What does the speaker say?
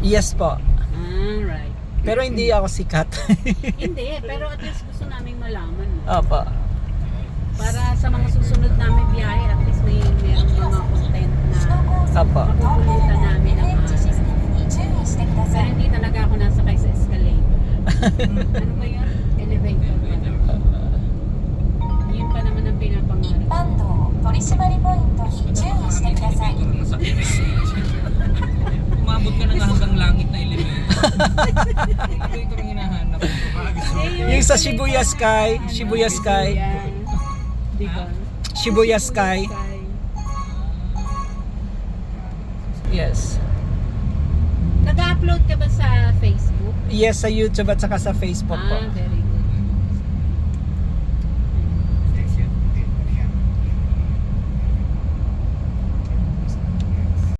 Yes po. Right. Pero hindi ako sikat. Hindi, pero at least gusto namin malaman. Opo. Para sa mga susunod namin biyahe, at least merong mga content na Opo. mapupulutan namin ang araw. Pero hindi talaga ako nasakay sa escalator. Ano ba yun? Elevator pa. Yun pa naman ang pinapangarap. バンド取り締まりポイントに注意してください。 Umabot ka na nga hanggang langit na elevator. Elevator ang hinahanap. Yung sa Shibuya Sky, Shibuya Sky, Di ba? Shibuya Sky. Yes. Nag-upload ka ba sa Facebook? Yes, sa YouTube at saka sa Facebook po. Very